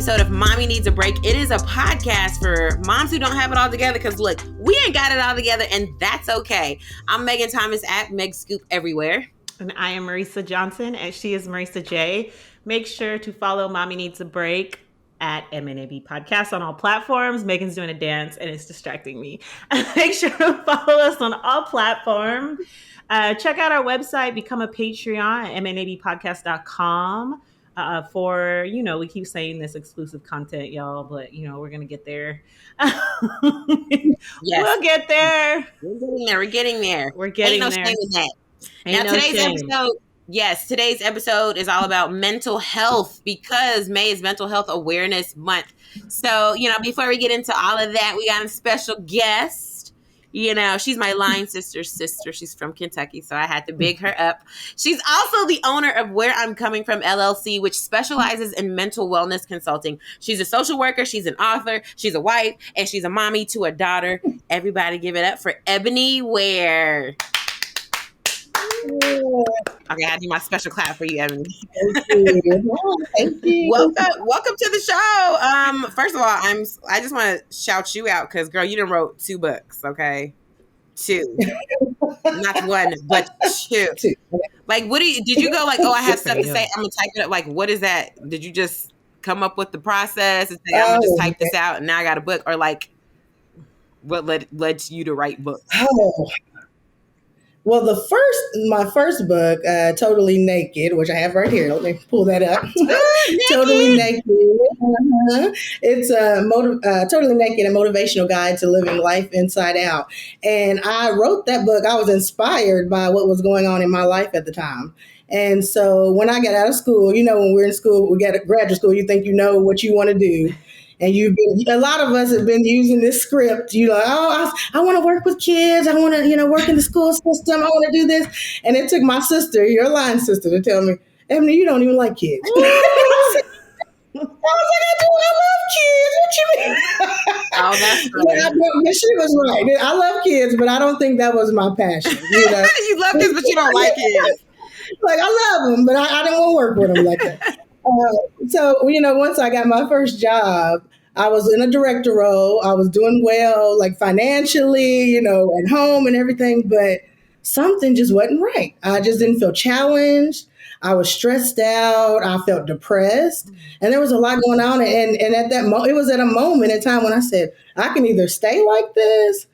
episode of Mommy Needs a Break. It is a podcast for moms who don't have it all together because, look, we ain't got it all together, and that's okay. I'm Megan Thomas at Meg Scoop everywhere. And I am Marisa Johnson, and she is Marisa J. Make sure to follow Mommy Needs a Break at MNAB Podcast on all platforms. Megan's doing a dance, and it's distracting me. Make sure to follow us on all platforms. Check out our website, become a Patreon at mnabpodcast.com. For, we keep saying this exclusive content, y'all, but, we're going to get there. Yes. We'll get there. We're getting there. Ain't no there. shame in that. Today's episode is all about mental health because May is Mental Health Awareness Month. So, before we get into all of that, we got a special guest. She's my line sister's sister. She's from Kentucky, so I had to big her up. She's also the owner of Wareimcomingfrom LLC, which specializes in mental wellness consulting. She's a social worker, she's an author, she's a wife, and she's a mommy to a daughter. Everybody give it up for Ebonie Ware. Okay, I do my special clap for you, Ebonie. Thank you. Welcome to the show. First of all, I just want to shout you out because, girl, you done wrote 2 books, okay? 2, not 1, but 2. Like, did you go like, oh, I have stuff to say, I'm gonna type it up? Like, what is that? Did you just come up with the process and say, I'm gonna just type this out and now I got a book, or like, what led you to write books? Oh. Well, my first book, Totally Naked, which I have right here. Let me pull that up. Totally Naked. It's Totally Naked, a motivational guide to living life inside out. And I wrote that book. I was inspired by what was going on in my life at the time. And so when I got out of school, when we're in school, we get to graduate school, you think you know what you want to do. And a lot of us have been using this script. I want to work with kids. I want to, work in the school system. I want to do this. And it took my sister, your line sister, to tell me, Ebonie, you don't even like kids. I was like, I love kids. What you mean? Oh, that's right. She was right. I love kids, but I don't think that was my passion. You love kids, but you don't like kids. Like, I love them, but I didn't want to work with them like that. So, once I got my first job, I was in a director role. I was doing well, like financially, at home and everything, but something just wasn't right. I just didn't feel challenged. I was stressed out. I felt depressed, and there was a lot going on. And at that moment, it was at a moment in time when I said, I can either stay like this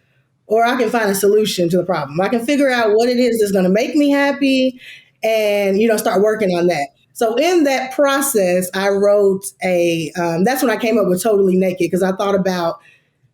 or I can find a solution to the problem. I can figure out what it is that's going to make me happy and, start working on that. So in that process, I wrote that's when I came up with Totally Naked, because I thought about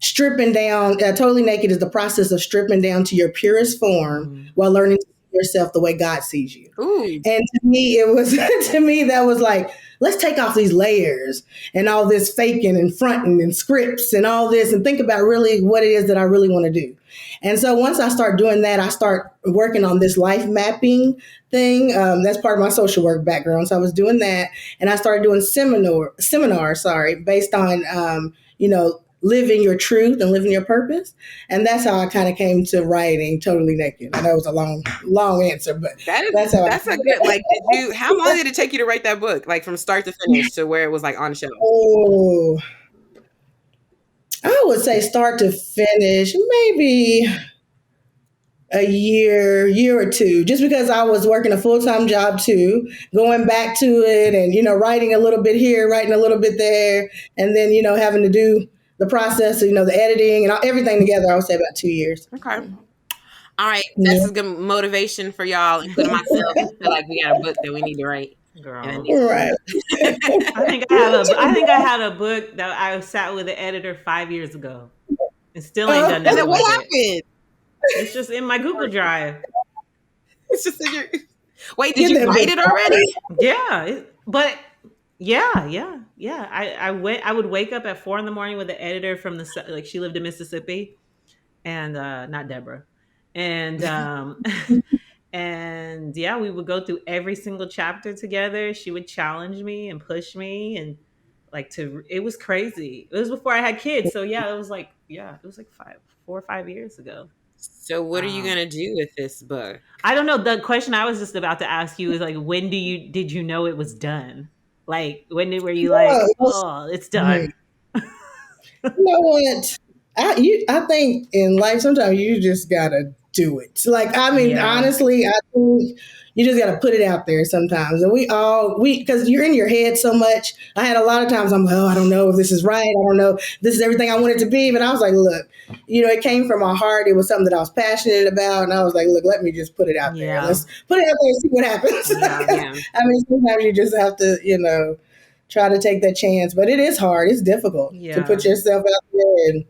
stripping down. Totally Naked is the process of stripping down to your purest form while learning to see yourself the way God sees you. Ooh. And to me, that was like, let's take off these layers and all this faking and fronting and scripts and all this and think about really what it is that I really want to do. And so once I start doing that, I start working on this life mapping thing. That's part of my social work background. So I was doing that, and I started doing seminars, based on, living your truth and living your purpose. And that's how I kind of came to writing Totally Naked. I know it was a long answer, but that's a good, how long did it take you to write that book? Like from start to finish to where it was like on the shelf? Oh, I would say start to finish, maybe a year or 2, just because I was working a full-time job too, going back to it and, writing a little bit here, writing a little bit there, and then, having to do the process, the editing and everything together. I would say about 2 years. Okay. All right. That's a good motivation for y'all, including myself. I feel like we got a book that we need to write. Girl. Right. I think I had a book that I sat with an editor 5 years ago and still ain't done nothing. What happened? It's just in my Google Drive. It's just in your. Wait, did you write it already? Yeah, but yeah. I would wake up at 4 a.m. with an editor from she lived in Mississippi, and not Deborah, and and we would go through every single chapter together. She would challenge me and push me, and it was crazy. It was before I had kids, so it was like 4 or 5 years ago. So what are you going to do with this book? I don't know. The question I was just about to ask you is when did you know it was done? Like were you like, oh, it's done? You know what? I think in life sometimes you just gotta do it. Like I mean, Yeah. honestly, I think you just gotta put it out there sometimes. And we because you're in your head so much. I had a lot of times I'm like, oh, I don't know if this is right. I don't know if this is everything I want it to be. But I was like, look, it came from my heart. It was something that I was passionate about, and I was like, look, let me just put it out there. Yeah. Let's put it out there and see what happens. Yeah. I mean, sometimes you just have to, try to take that chance. But it is hard. It's difficult to put yourself out there and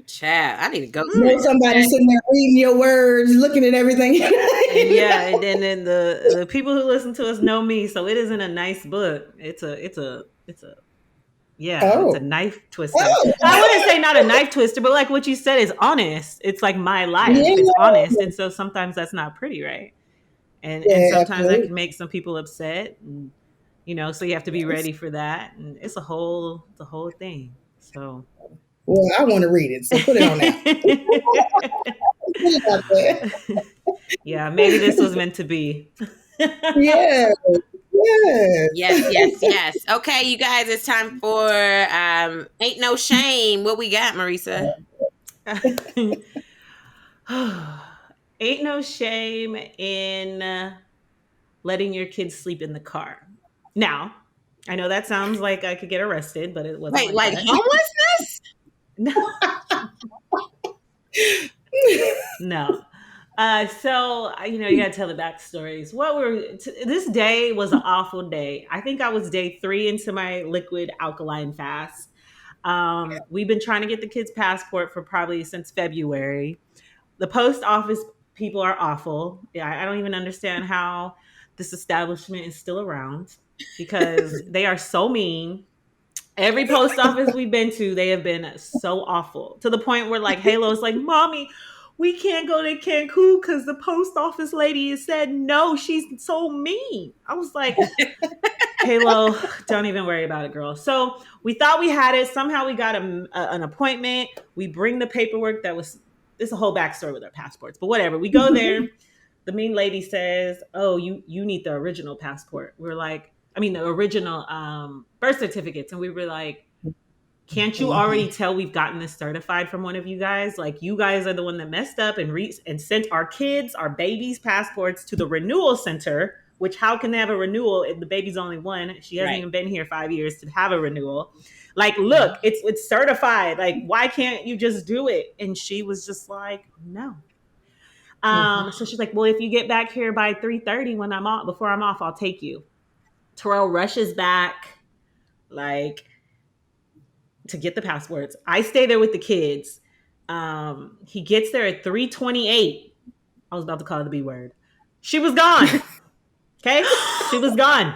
Chat. I need to go. somebody sitting there reading your words, looking at everything. And then the people who listen to us know me, so it isn't a nice book. It's a it's a knife twister. I wouldn't say not a knife twister, but like what you said is honest. It's like my life. Yeah. It's honest, and so sometimes that's not pretty, right? And sometimes that can make some people upset, and, so you have to be ready for that, and it's a whole thing. So. Well, I want to read it, so put it on there. Yeah, maybe this was meant to be. Yeah. Yes. Okay, you guys, it's time for Ain't No Shame. What we got, Marisa? Ain't no shame in letting your kids sleep in the car. Now, I know that sounds like I could get arrested, but it wasn't. Wait, like homelessness? No. So you got to tell the backstories. This day was an awful day. I think I was day 3 into my liquid alkaline fast. We've been trying to get the kids' passport for probably since February. The post office people are awful. I don't even understand how this establishment is still around because they are so mean. Every post office we've been to, they have been so awful to the point where like Halo's like, Mommy, we can't go to Cancun because the post office lady said no. She's so mean. I was like, Halo, don't even worry about it, girl. So we thought we had it. Somehow we got an appointment. We bring the paperwork there's a whole backstory with our passports, but whatever. We go there. The mean lady says, oh, you need the original passport. We're like, the original birth certificates. And we were like, can't you already tell we've gotten this certified from one of you guys? Like, you guys are the one that messed up and sent our kids, our babies' passports to the renewal center, which how can they have a renewal if the baby's only 1? She hasn't even been here 5 years to have a renewal. Like, look, it's certified. Like, why can't you just do it? And she was just like, no. So she's like, well, if you get back here by 3:30 before I'm off, I'll take you. Terrell rushes back, like, to get the passports. I stay there with the kids. He gets there at 3:28. I was about to call her the B word. She was gone. Okay? She was gone.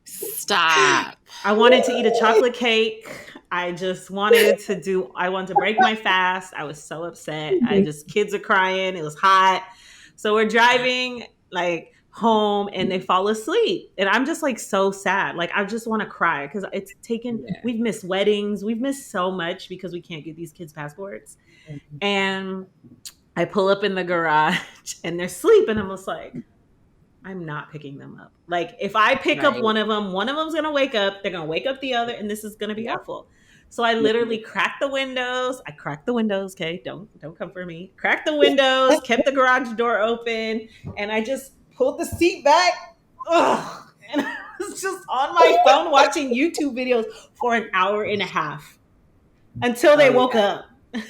Stop. I wanted to eat a chocolate cake. I wanted to break my fast. I was so upset. Kids are crying. It was hot. So we're driving like home and they fall asleep. And I'm just like so sad. Like I just want to cry because we've missed weddings. We've missed so much because we can't get these kids passports. And I pull up in the garage and they're sleeping. I'm just like, I'm not picking them up. Like if I pick up one of them's going to wake up. They're going to wake up the other and this is going to be awful. So I literally cracked the windows. Okay? Don't come for me. Cracked the windows, kept the garage door open, and I just pulled the seat back. Ugh. And I was just on my phone watching YouTube videos for an hour and a half until they woke up. I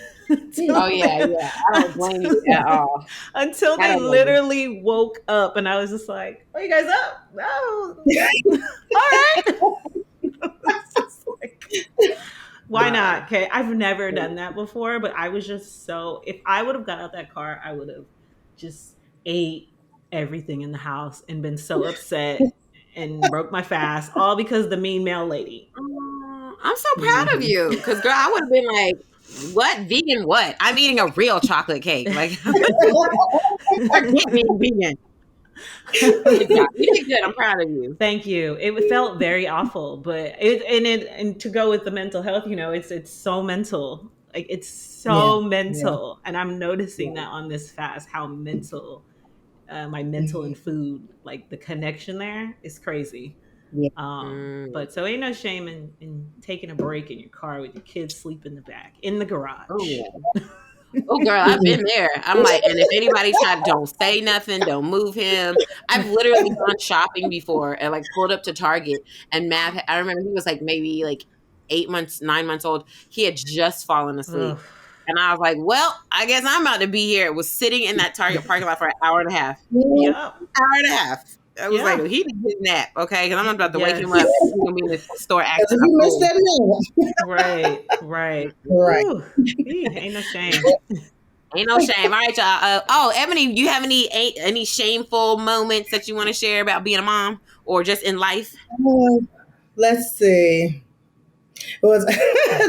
don't blame you at all. Until they literally woke up, and I was just like, "Are you guys up? No, all right." It's just like, why not? Okay, I've never done that before, but I was just so. If I would have got out that car, I would have just ate everything in the house and been so upset and broke my fast, all because the mean mail lady. I'm so proud of you, because girl, I would have been like, what vegan? What? I'm eating a real chocolate cake. Like, forget being vegan. You did good. I'm proud of you. Thank you. It felt very awful, but and to go with the mental health, it's so mental. Like it's so mental, and I'm noticing that on this fast how mental, my mental and food, like the connection there is crazy. Yeah. But so ain't no shame in taking a break in your car with your kids sleep in the back, in the garage. Oh, oh, girl, I've been there. I'm like, and if anybody tried, don't say nothing, don't move him. I've literally gone shopping before and like pulled up to Target and Mav. I remember he was like maybe like 8 months, 9 months old. He had just fallen asleep, Ugh. and I was like, well, I guess I'm about to be here. It was sitting in that Target parking lot for an hour and a half. Yep. Hour and a half. I was like, Yeah. he needs a nap, okay? Because I'm not about to wake him Yes. up. He's gonna be in the store Because acting if a you miss fool. that minute, Right. Right. right. Ooh, ain't no shame. Ain't no shame. All right, y'all. Ebony, you have any shameful moments that you want to share about being a mom or just in life? Let's see. It was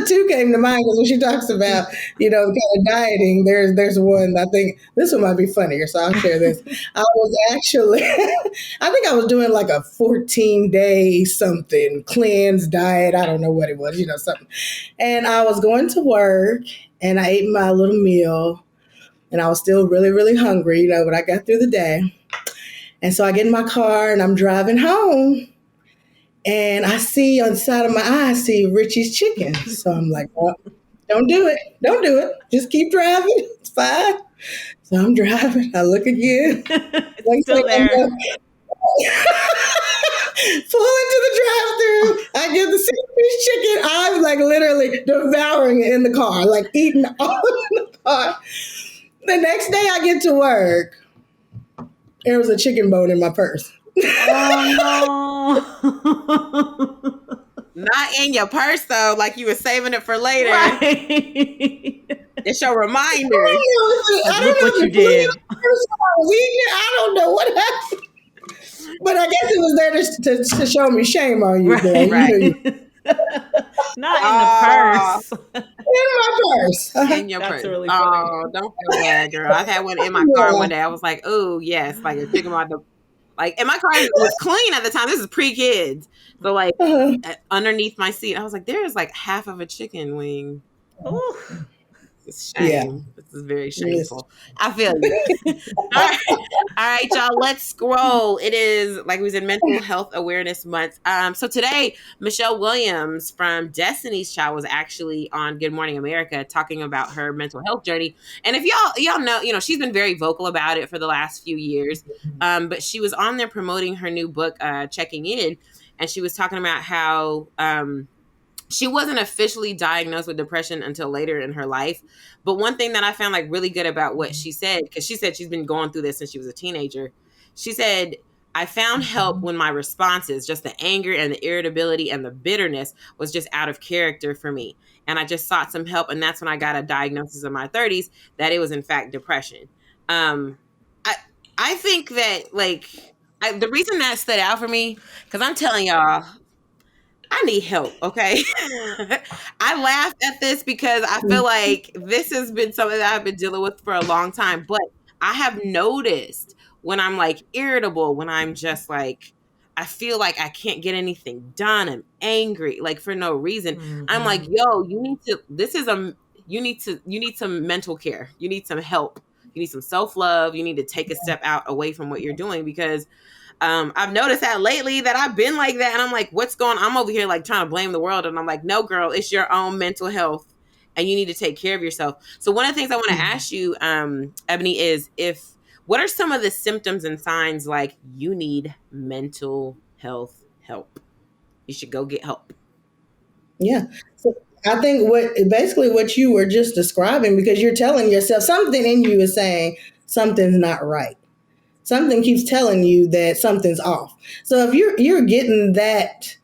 two came to mind because when she talks about kind of dieting, there's one. I think this one might be funnier, so I'll share this. I was actually, I think I was doing like a 14-day something cleanse diet. I don't know what it was, something. And I was going to work, and I ate my little meal, and I was still really really hungry, but I got through the day, and so I get in my car and I'm driving home. And I see on the side of my eye, I see Richie's chicken. So I'm like, well, don't do it. Don't do it. Just keep driving. It's fine. So I'm driving. I look again. It's still there. Pull into the drive-thru. I get the 6-piece chicken. I'm like literally devouring it in the car, like eating all in the car. The next day I get to work, there was a chicken bone in my purse. Oh no. Not in your purse though, like you were saving it for later. Right. It's your reminder. I don't know Look what if you it blew did. in the purse while I was eating it. I don't know what happened. But I guess it was there to show me shame on you, girl. Right. Not in the purse. In my purse. In your That's purse. really funny. Oh, don't feel bad, girl. I've had one in my car one day. I was like, oh yes, like a chicken about the and my car was clean at the time. This is pre-kids. So like underneath my seat, I was like, there is like half of a chicken wing. Ooh. It's shame. Yeah. This is very shameful. I feel you. All right, y'all. Let's scroll. It is like we was in Mental Health Awareness Month. So today, Michelle Williams from Destiny's Child was actually on Good Morning America talking about her mental health journey. And if y'all know, she's been very vocal about it for the last few years. But she was on there promoting her new book, Checking In, and she was talking about how she wasn't officially diagnosed with depression until later in her life. But one thing that I found like really good about what she said, because she said she's been going through this since she was a teenager. She said, I found help when my responses, just the anger and the irritability and the bitterness, was just out of character for me. And I just sought some help. And that's when I got a diagnosis in my 30s that it was in fact depression. I think that the reason that stood out for me, because I'm telling y'all, I need help, okay? I laugh at this because I feel like this has been something that I've been dealing with for a long time. But I have noticed when I'm like irritable, when I'm just like, I feel like I can't get anything done. I'm angry, like for no reason. Mm-hmm. I'm like, yo, you need some mental care. You need some help. You need some self-love. You need to take a step out away from what you're doing because I've noticed that lately that I've been like that. And I'm like, what's going on? I'm over here like trying to blame the world. And I'm like, no, girl, it's your own mental health and you need to take care of yourself. So one of the things I want to ask you, Ebony, is what are some of the symptoms and signs like you need mental health help? You should go get help. Yeah. So I think what you were just describing, because you're telling yourself something in you is saying something's not right. Something keeps telling you that something's off. So if you're getting that,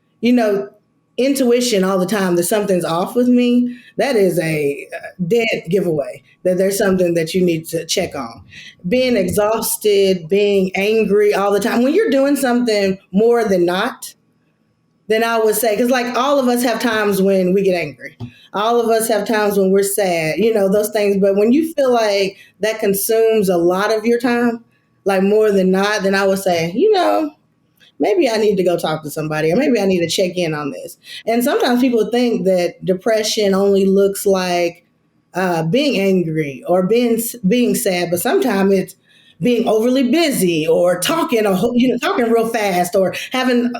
intuition all the time that something's off with me, that is a dead giveaway that there's something that you need to check on. Being exhausted, being angry all the time. When you're doing something more than not, then I would say, because like all of us have times when we get angry. All of us have times when we're sad, those things. But when you feel like that consumes a lot of your time, like more than not, then I would say, maybe I need to go talk to somebody, or maybe I need to check in on this. And sometimes people think that depression only looks like being angry or being sad, but sometimes being overly busy or talking, or talking real fast, or having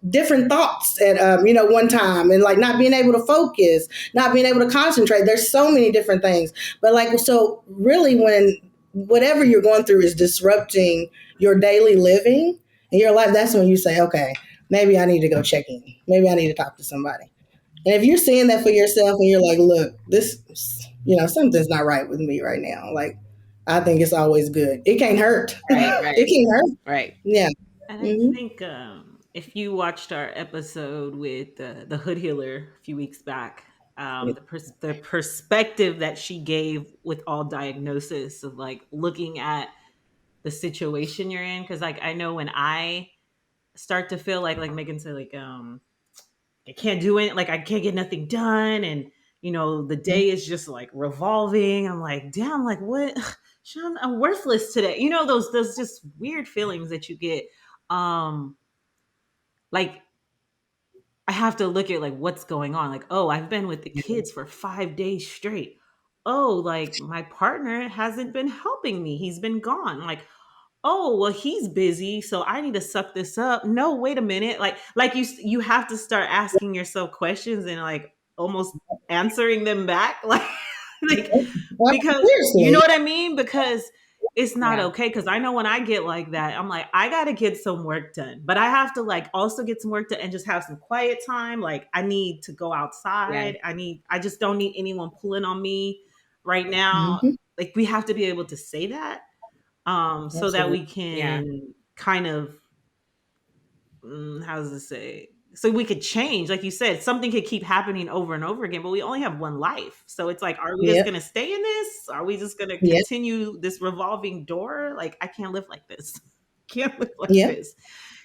different thoughts at one time, and like not being able to focus, not being able to concentrate. There's so many different things. But like, so really, when whatever you're going through is disrupting your daily living in your life, that's when you say, okay, maybe I need to go check in. Maybe I need to talk to somebody. And if you're seeing that for yourself and you're like, look, this, something's not right with me right now. Like, I think it's always good. It can't hurt. Right, It right, can't hurt. right. Yeah. And I Hmm. think if you watched our episode with the Hood Healer a few weeks back, the perspective that she gave with all diagnosis of like looking at the situation you're in, because like I know when I start to feel like Megan said, like I can't do it, like I can't get nothing done, and the day is just like revolving. I'm like, damn, like what? Sean, I'm worthless today. Those just weird feelings that you get. Like I have to look at like what's going on. Like, oh, I've been with the kids for 5 days straight. Oh, like my partner hasn't been helping me. He's been gone. Like, oh, well, he's busy, so I need to suck this up. No, wait a minute. Like you have to start asking yourself questions and like almost answering them back. Like Well, because you know seriously. what I mean? Because it's not Yeah, okay. Because I know when I get like that, I'm like, I gotta get some work done. But I have to like also get some work done and just have some quiet time. Like I need to go yeah, outside. I just don't need anyone pulling on me right now. Hmm. Like we have to be able to say that so that Absolutely. we yeah, can kind of how does it say, so we could change, like you said, something could keep happening over and over again, but we only have one life. So it's like, are we just Yep. going to stay in this? Are we just going to Yep. continue this revolving door? Like I can't live like this. Can't live like Yep. this.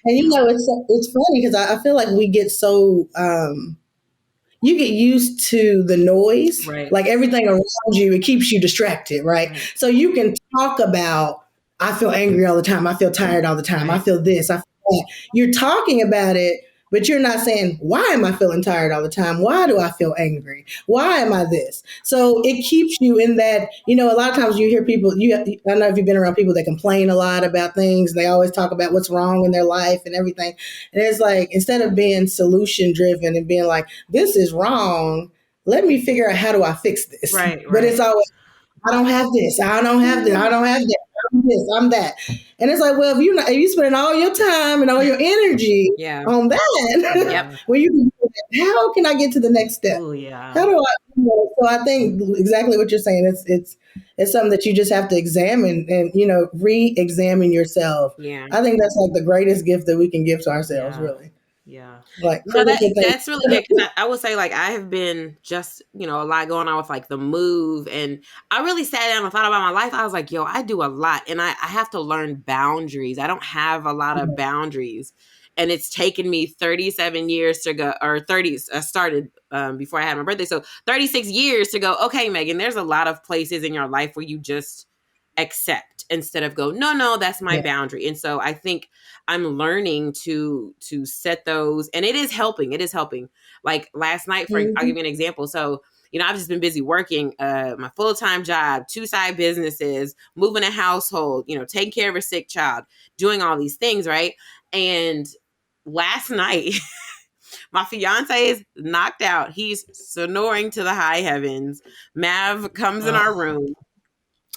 And it's funny because I feel like we get so you get used to the noise, Right. like everything around you, it keeps you distracted, right? Right. So you can talk about, I feel angry all the time, I feel tired all the time, I Right. feel this, I feel that. You're talking about it, but you're not saying, why am I feeling tired all the time? Why do I feel angry? Why am I this? So it keeps you in that, a lot of times you hear people, I don't know if you've been around people that complain a lot about things. They always talk about what's wrong in their life and everything. And it's like, instead of being solution driven and being like, this is wrong, let me figure out how do I fix this? Right. But it's Right. always, I don't have this, I don't have this, I don't have that, I'm this, I'm that. And it's like, well, if you spending all your time and all your energy yeah, on that, yep, Yeah. when you can do that, how can I get to the next step? Oh How yeah. do so I think exactly what you're saying. It's something that you just have to examine and re-examine yourself. yeah. I think that's like the greatest gift that we can give to ourselves, Yeah. really. Yeah. Like No, look at things. that's really good because I would say like I have been just a lot going on with like the move, and I really sat down and thought about my life. I was like, yo, I do a lot, and I have to learn boundaries. I don't have a lot of boundaries, and it's taken me 37 years to go, or 30. I started before I had my birthday, so 36 years to go. Okay, Megan, there's a lot of places in your life where you just accept instead of go, no, that's my Yeah. boundary. And so I think I'm learning to set those, and it is helping. It is helping. Like last night, I'll Mhm. give you an example. So, I've just been busy working my full-time job, 2 side businesses, moving a household, taking care of a sick child, doing all these things, right? And last night, my fiance is knocked out. He's snoring to the high heavens. Mav comes in our room.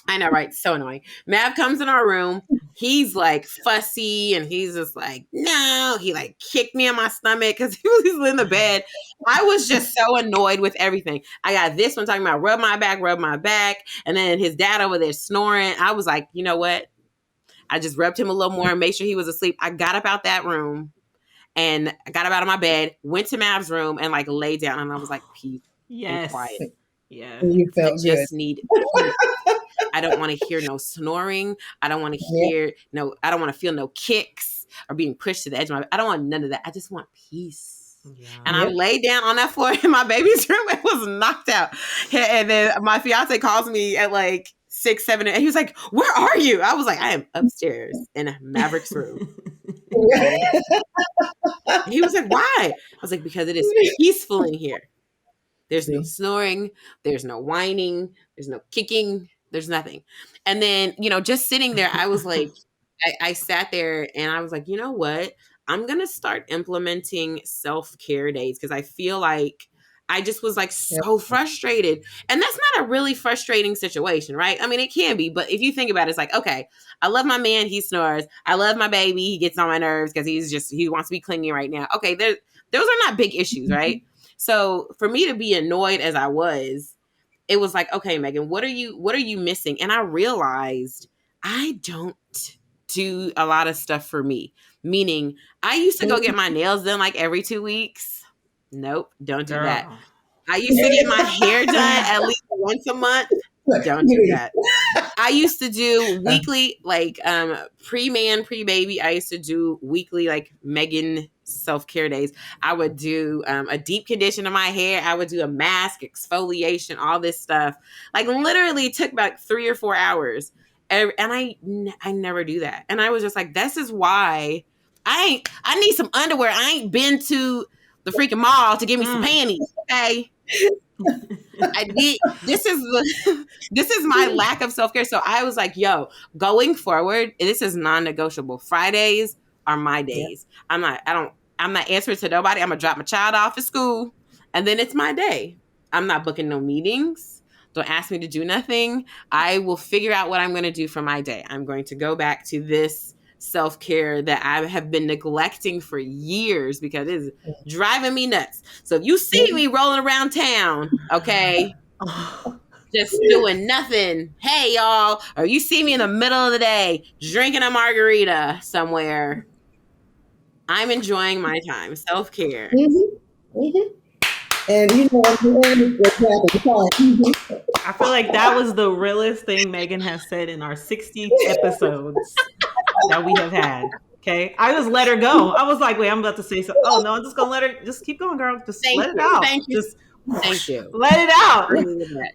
I know, right? So annoying. Mav comes in our room. He's like fussy and he's just like, no. He like kicked me in my stomach because he was in the bed. I was just so annoyed with everything. I got this one talking about rub my back. And then his dad over there snoring. I was like, you know what? I just rubbed him a little more and made sure he was asleep. I got up out that room and I got up out of my bed, went to Mav's room and like laid down. And I was like, peace and quiet. Yes. Yeah. You I felt good. just need peace. I don't want to hear no snoring. I don't want to Yeah. hear I don't want to feel no kicks or being pushed to the edge of I don't want none of that. I just want peace. Yeah. And I Yep. laid down on that floor in my baby's room and was knocked out. And then my fiance calls me at like 6, 7, and he was like, where are you? I was like, I am upstairs in Maverick's room. Okay. And he was like, why? I was like, because it is peaceful in here. There's no See? snoring. There's no whining. There's no kicking. There's nothing. And then, just sitting there, I was like, I sat there and I was like, you know what? I'm going to start implementing self-care days because I feel like I just was like Yep. so frustrated. And that's not a really frustrating situation, right? I mean, it can be, but if you think about it, it's like, okay, I love my man, he snores. I love my baby, he gets on my nerves because he wants to be clingy right now. Okay, those are not big issues, right? So for me to be annoyed as I was, it was like, okay, Megan, what are you missing? And I realized I don't do a lot of stuff for me. Meaning, I used to go get my nails done like every 2 weeks. Nope, don't do that. Girl. I used to get my hair done at least once a month. Don't do that. I used to do weekly, like pre-man, pre-baby. I used to do weekly, like Megan self-care days. I would do a deep condition of my hair. I would do a mask, exfoliation, all this stuff. Like literally took about 3 or 4 hours. And I never do that. And I was just like, this is why I need some underwear. I ain't been to the freaking mall to give me some panties. Okay. This is my lack of self-care. So I was like, yo, going forward, this is non-negotiable. Fridays are my days. I'm not answering to nobody. I'm gonna drop my child off at school and then it's my day. I'm not booking no meetings. Don't ask me to do nothing. I will figure out what I'm going to do for my day. I'm going to go back to this self-care that I have been neglecting for years because it is driving me nuts. So if you see me rolling around town, okay, just doing nothing, hey y'all, or you see me in the middle of the day drinking a margarita somewhere, I'm enjoying my time. Self-care. Mm-hmm. Mm-hmm. And I feel like that was the realest thing Megan has said in our 60 episodes that we have had. Okay. I just let her go. I was like, wait, I'm about to say something. Oh no, I'm just gonna let her just keep going, girl. Just let it out. Thank you. Just Thank you. Let it out.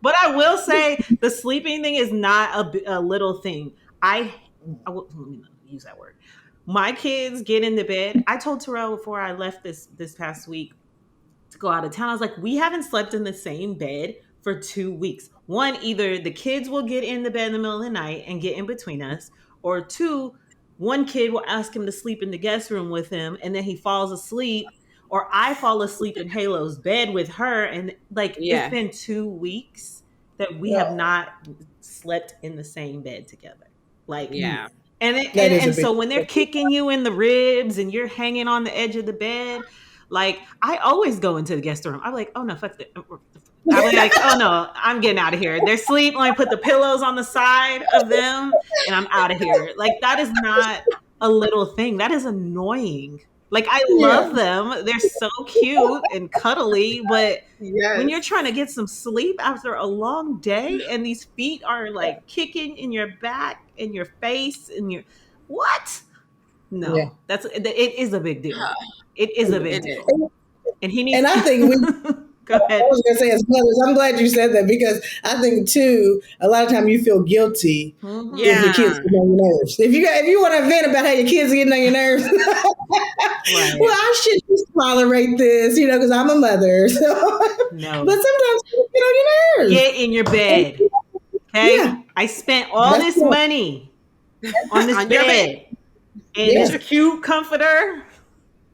But I will say the sleeping thing is not a little thing. Let me not use that word. My kids get into bed. I told Terrell before I left this past week to go out of town. I was like, we haven't slept in the same bed for 2 weeks. One, either the kids will get in the bed in the middle of the night and get in between us, or two, one kid will ask him to sleep in the guest room with him and then he falls asleep, or I fall asleep in Halo's bed with her. And it's been 2 weeks that we have not slept in the same bed together. And so when they're kicking you in the ribs and you're hanging on the edge of the bed, like I always go into the guest room. I'm like, oh no, fuck that. I'm like, oh no, I'm getting out of here. They're asleep. Let me put the pillows on the side of them and I'm out of here. Like that is not a little thing. That is annoying. Like I love them. They're so cute and cuddly, but when you're trying to get some sleep after a long day and these feet are like kicking in your back and your face and your what? No, it is a big deal. It is a big deal. And he needs. And I think Go ahead. I was going to say, as mothers, I'm glad you said that because I think too, a lot of time you feel guilty if your kids get on your nerves. If you want to vent about how your kids are getting on your nerves, well, I should just tolerate this, because I'm a mother. So. No, but sometimes you get on your nerves. Get in your bed. Okay, I spent all this money on this bed, and this cute comforter,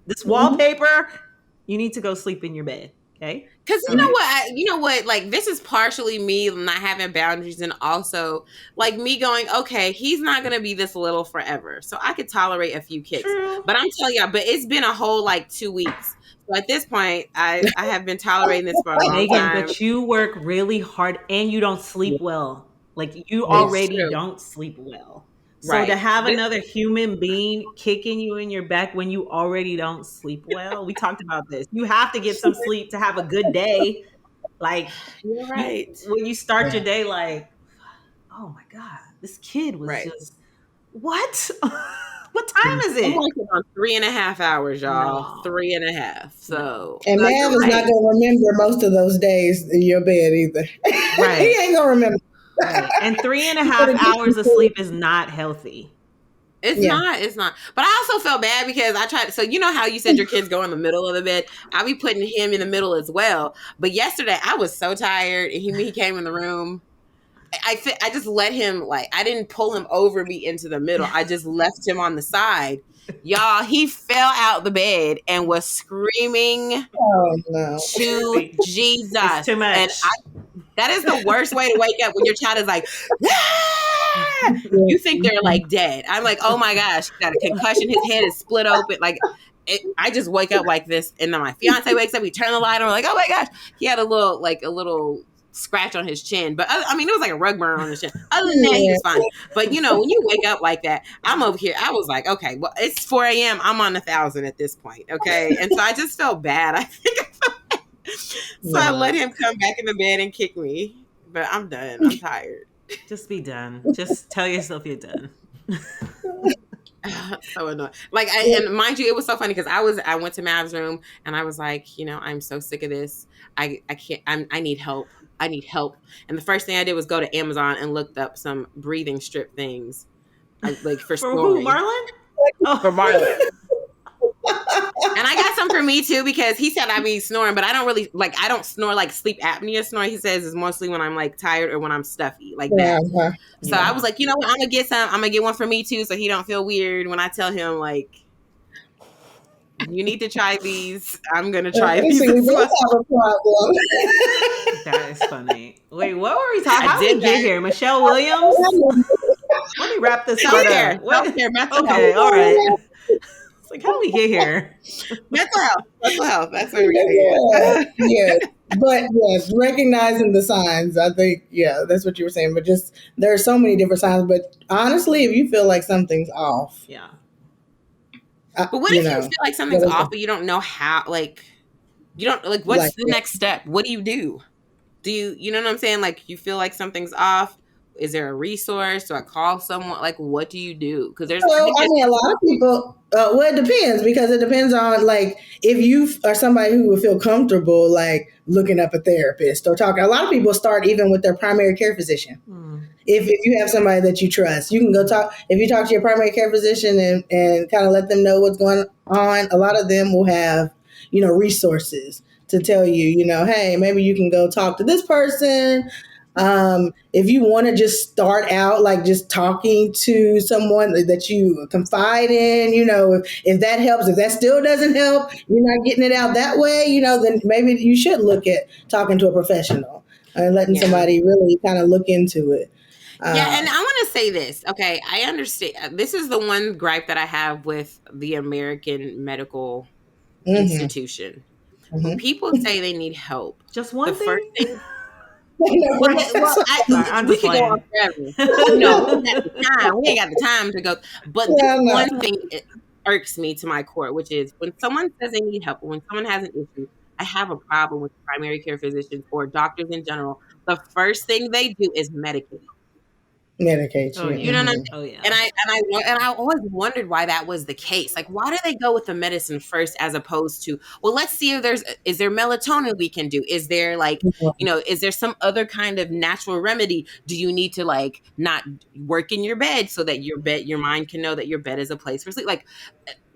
this wallpaper. You need to go sleep in your bed. Okay. Because you know what, like this is partially me not having boundaries and also like me going, okay, he's not going to be this little forever. So I could tolerate a few kicks. True. But I'm telling y'all, but it's been a whole like 2 weeks. So at this point, I have been tolerating this for a long time. But you work really hard and you don't sleep well. Like you already don't sleep well. So to have another human being kicking you in your back when you already don't sleep well, we talked about this. You have to get some sleep to have a good day. Like, you're right. When you start your day, like, oh my God, this kid was just, what? What time is it? I'm working on 3.5 hours, y'all. 3.5. So, and Mav is not going to remember most of those days in your bed either. Right. He ain't going to remember. Right. And 3.5 hours of sleep is not healthy. It's not. But I also felt bad because I tried. So you know how you said your kids go in the middle of the bed? I'll be putting him in the middle as well. But yesterday I was so tired and he came in the room I just let him, like, I didn't pull him over me into the middle. I just left him on the side. Y'all, he fell out the bed and was screaming Oh no. to Jesus. It's too much. And that is the worst way to wake up, when your child is like, ah! You think they're like dead. I'm like, oh my gosh, he got a concussion. His head is split open. Like, I just wake up like this. And then my fiance wakes up. We turn the light on. We're like, oh my gosh. He had a little scratch on his chin. But I mean, it was like a rug burn on his chin. Other than that, he was fine. But you know, when you wake up like that, I'm over here. I was like, okay, well, it's 4 a.m. I'm on 1,000 at this point. Okay. And so I just felt bad. I think so I let him come back in the bed and kick me. But I'm done. I'm tired. Just be done. Just tell yourself you're done. So annoying. Like, and mind you, it was so funny because I went to Mav's room and I was like, you know, I'm so sick of this. I can't. I need help. I need help. And the first thing I did was go to Amazon and looked up some breathing strip things, like for who, snoring. Marlon? For Marlon. And I got some for me too, because he said I be snoring, but I don't really, like, I don't snore like sleep apnea snore. He says it's mostly when I'm like tired or when I'm stuffy, like that. Uh-huh. So I was like, you know what, I'm gonna get some. I'm gonna get one for me too, so he don't feel weird when I tell him, like, you need to try these. I'm gonna try these. We both have a problem. That is funny. Wait, what were we talking? How did we get here? Michelle Williams. Let me wrap this part up. Okay, all right. It's like, how did we get here? Mental health. That's where we're at. Yeah. But yes, recognizing the signs, I think, yeah, that's what you were saying. But just, there are so many different signs. But honestly, if you feel like something's off. Yeah. But what if you feel like something's off, but you don't know how, like, you don't, like, what's the next step? What do you do? You know what I'm saying? Like, you feel like something's off. Is there a resource? Do I call someone? Like, what do you do? Because there's, well, I mean, a lot of people, well, it depends, because it depends on, like, if you are somebody who would feel comfortable, like, looking up a therapist or talking. A lot of people start even with their primary care physician. If you have somebody that you trust, you can go talk. If you talk to your primary care physician and kind of let them know what's going on, a lot of them will have, you know, resources to tell you, you know, hey, maybe you can go talk to this person. If you want to just start out, like, just talking to someone that you confide in, you know, if that helps, if that still doesn't help, you're not getting it out that way, you know, then maybe you should look at talking to a professional and letting somebody really kind of look into it. Yeah, and I want to say this. Okay, I understand. This is the one gripe that I have with the American medical institution. When people say they need help, just one thing. First thing we can go on forever. No, we ain't got the time. We ain't got the time to go. But one thing irks me to my core, which is when someone says they need help, or when someone has an issue, I have a problem with primary care physicians or doctors in general. The first thing they do is medicate. Medicate you. You know what I mean? Oh, yeah. And I always wondered why that was the case. Like, why do they go with the medicine first as opposed to, well, let's see if is there melatonin we can do? Is there, like, you know, is there some other kind of natural remedy? Do you need to, like, not work in your bed so that your mind can know that your bed is a place for sleep? Like,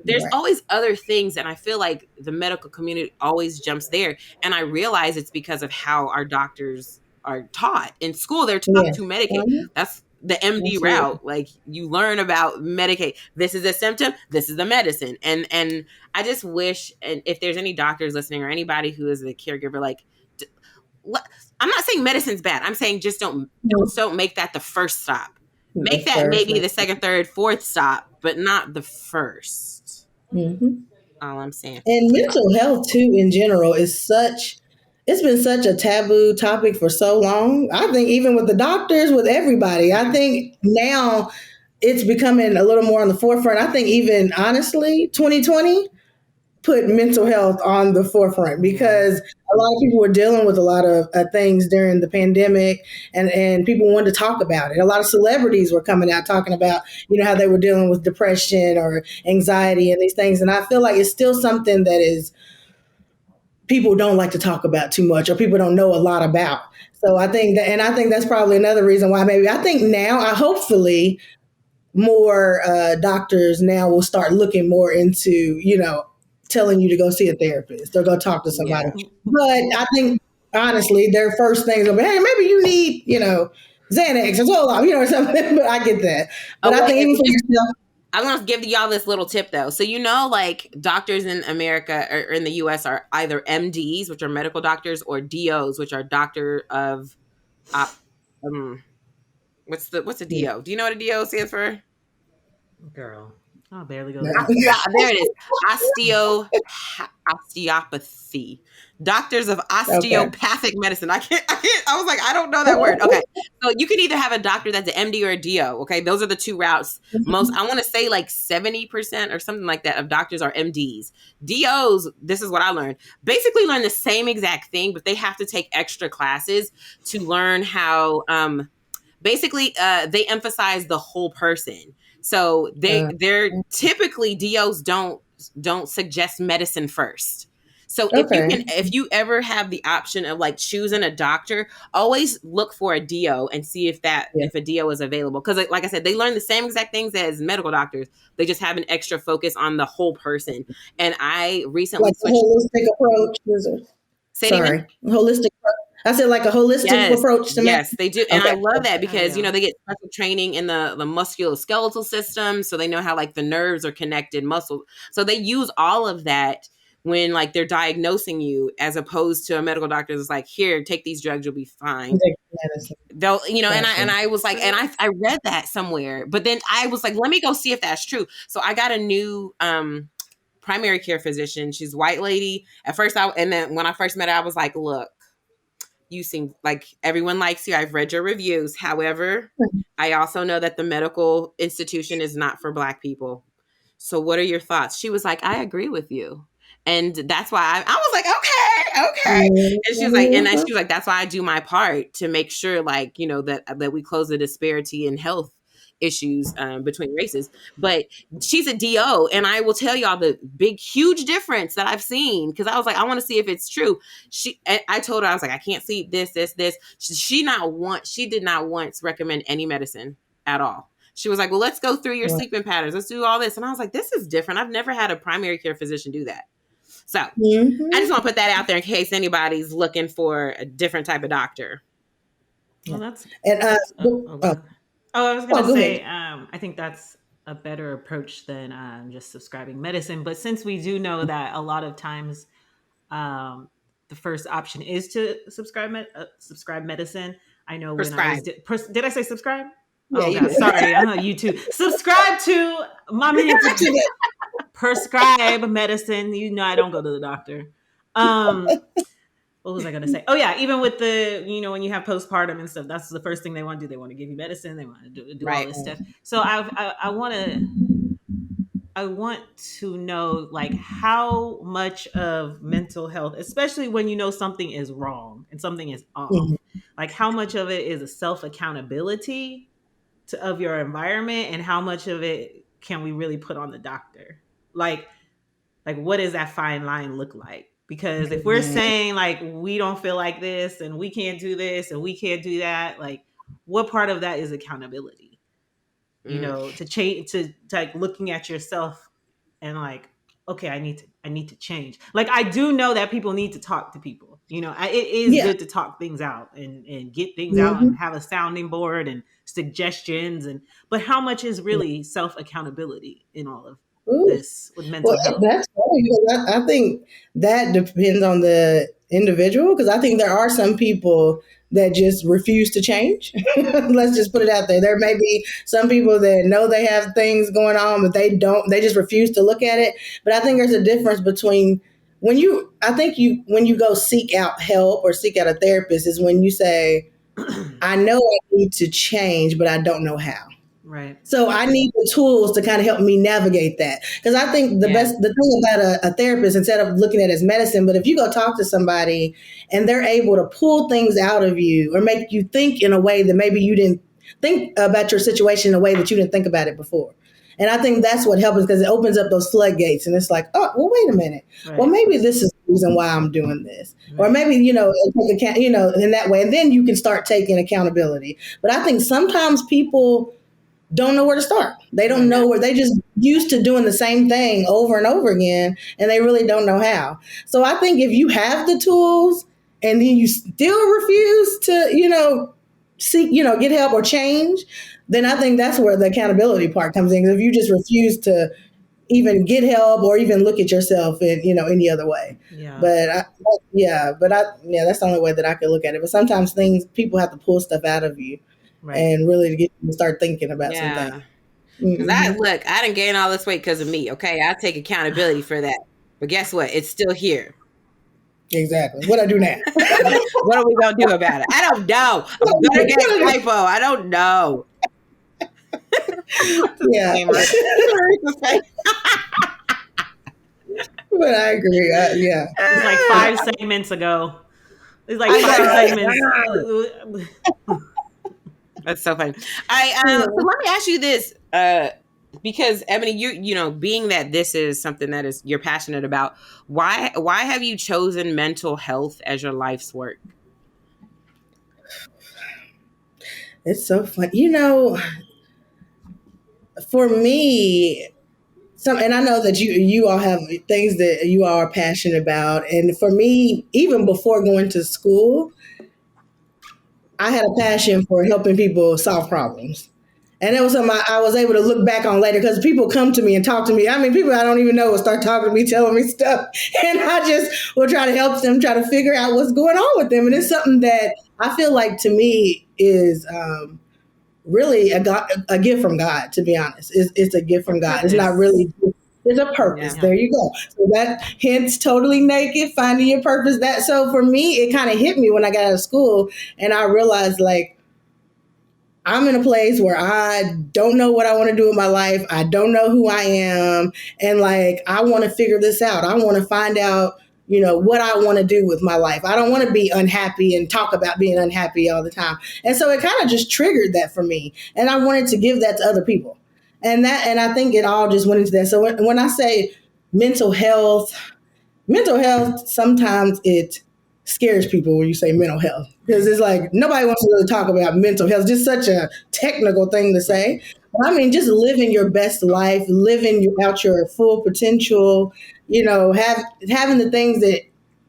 there's always other things. And I feel like the medical community always jumps there. And I realize it's because of how our doctors are taught in school. They're taught to medicate. That's the MD route. Like, you learn about medicate. This is a symptom. This is the medicine. And I just wish, and if there's any doctors listening or anybody who is a caregiver, like, I'm not saying medicine's bad. I'm saying just don't make that the first stop. Make that maybe the second, third, fourth stop, but not the first. All I'm saying. And mental health too, in general, it's been such a taboo topic for so long. I think even with the doctors, with everybody, I think now it's becoming a little more on the forefront. I think even honestly, 2020 put mental health on the forefront because a lot of people were dealing with a lot of things during the pandemic and people wanted to talk about it. A lot of celebrities were coming out talking about, you know, how they were dealing with depression or anxiety and these things. And I feel like it's still something that is people don't like to talk about too much or people don't know a lot about. So I think that's probably another reason why I think now, hopefully more doctors now will start looking more into, you know, telling you to go see a therapist or go talk to somebody. Yeah. But I think honestly, their first things will be, hey, maybe you need, you know, Xanax or Zoloft, or something. But I get that. But I think even for yourself. I'm going to give y'all this little tip though. So, like doctors in America or in the US are either MDs, which are medical doctors, or DOs, which are doctor of, what's a DO? Do you know what a DO stands for? Girl, I'll barely go to There it is. Osteopathy. Doctors of osteopathic medicine. I was like, I don't know that word. Okay. So you can either have a doctor that's an MD or a DO. Okay. Those are the two routes. Most, I want to say like 70% or something like that of doctors are MDs. DOs, this is what I learned, basically learn the same exact thing, but they have to take extra classes to learn how, basically, they emphasize the whole person. So they're typically DOs don't suggest medicine first. So if you ever have the option of like choosing a doctor, always look for a DO and see if a DO is available. Because like I said, they learn the same exact things as medical doctors. They just have an extra focus on the whole person. And I recently switched. Holistic approach. Holistic. I said like a holistic approach to medicine. Yes, they do. And I love that because, they get special training in the musculoskeletal system. So they know how like the nerves are connected, muscle. So they use all of that when like they're diagnosing you, as opposed to a medical doctor that's like, here, take these drugs, you'll be fine. They'll, and I was like, and I read that somewhere, but then I was like, let me go see if that's true. So I got a new, primary care physician. She's a white lady. At first, and then when I first met her, I was like, look, you seem like everyone likes you. I've read your reviews. However, I also know that the medical institution is not for Black people. So what are your thoughts? She was like, I agree with you. And that's why I was like, okay. And she was like, that's why I do my part to make sure, like, that we close the disparity in health issues between races. But she's a DO, and I will tell y'all the big, huge difference that I've seen, because I was like, I want to see if it's true. I told her, I was like, I can't see this. She did not once recommend any medicine at all. She was like, well, let's go through your sleeping patterns. Let's do all this. And I was like, this is different. I've never had a primary care physician do that. So I just want to put that out there in case anybody's looking for a different type of doctor. Well, that's I was going to say, I think that's a better approach than just subscribing medicine. But since we do know that a lot of times the first option is to subscribe medicine, I know when I was did I say subscribe? Yeah, oh God, sorry, I'm on YouTube. Subscribe to Mommy prescribe medicine. I don't go to the doctor. What was I going to say? Oh yeah, even with the, when you have postpartum and stuff, that's the first thing they want to do. They want to give you medicine. They want to do all this stuff. So I want to know, like, how much of mental health, especially when something is wrong and something is off, like how much of it is a self accountability of your environment, and how much of it can we really put on the doctor? Like what does that fine line look like? Because if we're saying like, we don't feel like this and we can't do this and we can't do that, like what part of that is accountability? To change, to like looking at yourself and like, okay, I need to change. Like, I do know that people need to talk to people, it is good to talk things out and get things out and have a sounding board and suggestions, but how much is really self accountability in all of this with mental health? That's funny, because I think that depends on the individual, because I think there are some people that just refuse to change. Let's just put it out there. There may be some people that know they have things going on, but they just refuse to look at it. But I think there's a difference between when you go seek out help or seek out a therapist, is when you say, I know I need to change, but I don't know how. Right. So I need the tools to kind of help me navigate that. Because I think the thing about a therapist, instead of looking at it as medicine, but if you go talk to somebody and they're able to pull things out of you or make you think in a way that maybe you didn't think about your situation in a way that you didn't think about it before. And I think that's what helps, because it opens up those floodgates, and it's like, oh, well, wait a minute. Right. Well, maybe this is the reason why I'm doing this. Right. Or maybe, in that way. And then you can start taking accountability. But I think sometimes people don't know where to start. They don't know where, they just used to doing the same thing over and over again, and they really don't know how. So I think if you have the tools and then you still refuse to, seek, get help or change, then I think that's where the accountability part comes in. 'Cause if you just refuse to even get help or even look at yourself in, any other way. Yeah. But that's the only way that I could look at it. But sometimes people have to pull stuff out of you and really get you to start thinking about some things. Because I didn't gain all this weight because of me. Okay, I take accountability for that. But guess what? It's still here. Exactly. What I do now? What are we gonna do about it? I don't know. I'm gonna get a typo. I don't know. Yeah. But I agree. Yeah. It's like 5 segments ago. It's like 5 segments. That's so funny. So let me ask you this, because Ebonie, you being that this is something that is you're passionate about, why have you chosen mental health as your life's work? It's so fun. For me, and I know that you all have things that you all are passionate about. And for me, even before going to school, I had a passion for helping people solve problems. And it was something I was able to look back on later because people come to me and talk to me. I mean, people I don't even know will start talking to me, telling me stuff. And I just will try to help them, try to figure out what's going on with them. And it's something that I feel like to me is really a gift from God, to be honest. It's a gift from God. It's not really, it's a purpose. Yeah. There you go. So that hence totally naked, finding your purpose. So for me, it kind of hit me when I got out of school and I realized like, I'm in a place where I don't know what I want to do with my life. I don't know who I am. And like, I want to figure this out. I want to find out, what I want to do with my life. I don't want to be unhappy and talk about being unhappy all the time. And so it kind of just triggered that for me. And I wanted to give that to other people. And I think it all just went into that. So when I say mental health, sometimes it scares people when you say mental health, because it's like nobody wants to really talk about mental health. It's just such a technical thing to say. But I mean, just living your best life, living out your full potential, having the things that,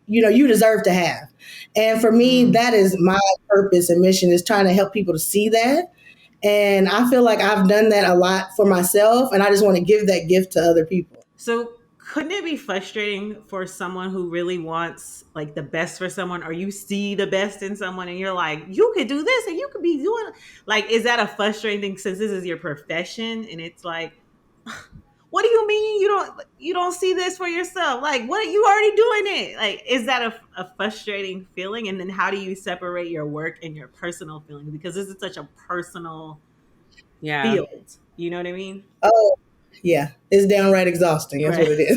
you deserve to have. And for me, that is my purpose and mission, is trying to help people to see that. And I feel like I've done that a lot for myself, and I just want to give that gift to other people. So couldn't it be frustrating for someone who really wants like the best for someone, or you see the best in someone and you're like, you could do this and you could be doing, like, is that a frustrating thing since this is your profession? And it's like, what do you mean you don't see this for yourself? Like, what are you already doing it? Like, is that a frustrating feeling? And then how do you separate your work and your personal feeling? Because this is such a personal field. You know what I mean? Oh, yeah. It's downright exhausting. That's what it is.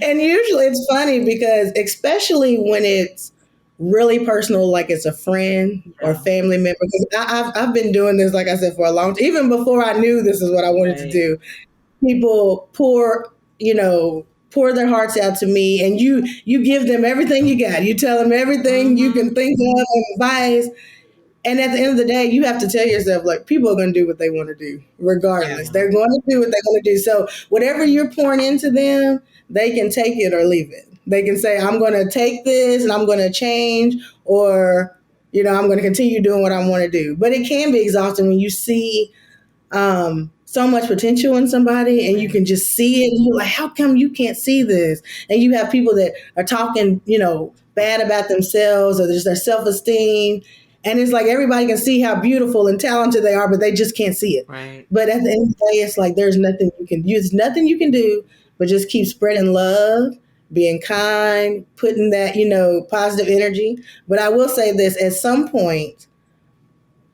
And usually it's funny because especially when it's really personal, like it's a friend or family member, because I've been doing this, like I said, for a long time. Even before I knew this is what I wanted to do, people pour their hearts out to me, and you give them everything you got. You tell them everything you can think of and advice. And at the end of the day, you have to tell yourself, like, people are going to do what they want to do, regardless. They're going to do what they're going to do. So whatever you're pouring into them, they can take it or leave it. They can say, I'm going to take this and I'm going to change, or, I'm going to continue doing what I want to do. But it can be exhausting when you see so much potential in somebody and you can just see it. And you're like, how come you can't see this? And you have people that are talking, bad about themselves or just their self-esteem. And it's like everybody can see how beautiful and talented they are, but they just can't see it. Right. But at the end of the day, it's like there's nothing you can do. There's nothing you can do but just keep spreading love, being kind, putting that, positive energy. But I will say this, at some point,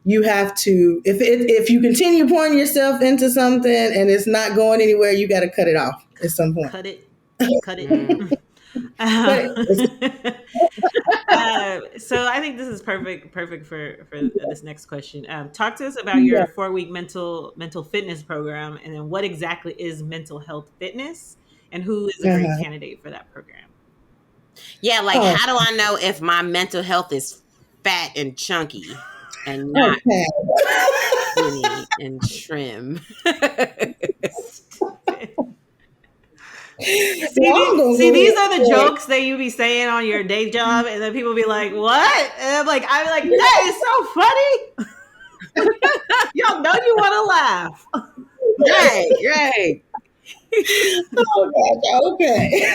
you have to, if you continue pouring yourself into something and it's not going anywhere, you got to cut it off at some point. Cut it. So I think this is perfect for this next question. Talk to us about your 4-week mental fitness program, and then what exactly is mental health fitness, and who is a great candidate for that program? Yeah, like how do I know if my mental health is fat and chunky and not skinny and trim? See, these are the jokes that you be saying on your day job, and then people be like, "What?" And I'm like, "That is so funny." Y'all know you want to laugh. Right. Oh gosh, okay.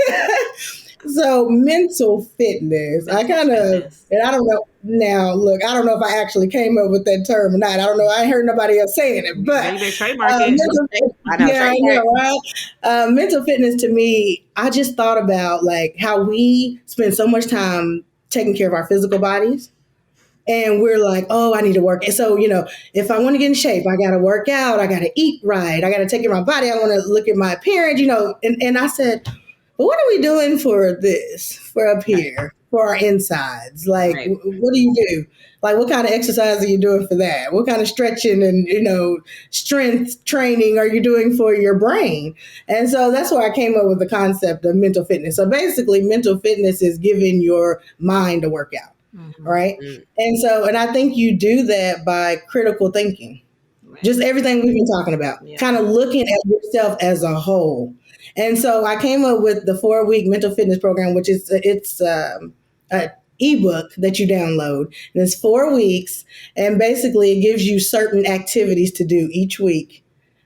So mental fitness. I kind of, and I don't know now. Look, I don't know if I actually came up with that term or not. I don't know. I ain't heard nobody else saying it, but you better trademark it. I know, right? Mental fitness to me, I just thought about like how we spend so much time taking care of our physical bodies. And we're like, oh, I need to work. And so, if I want to get in shape, I got to work out. I got to eat right. I got to take care of my body. I want to look at my appearance, And I said, but what are we doing for this, for up here, for our insides? Like, what do you do? Like, what kind of exercise are you doing for that? What kind of stretching and, strength training are you doing for your brain? And so that's where I came up with the concept of mental fitness. So basically, mental fitness is giving your mind a workout. Mm-hmm. Right. Mm-hmm. And I think you do that by critical thinking, just everything we've been talking about, kind of looking at yourself as a whole. And so I came up with the 4-week mental fitness program, which is an ebook that you download. And it's 4 weeks. And basically it gives you certain activities to do each week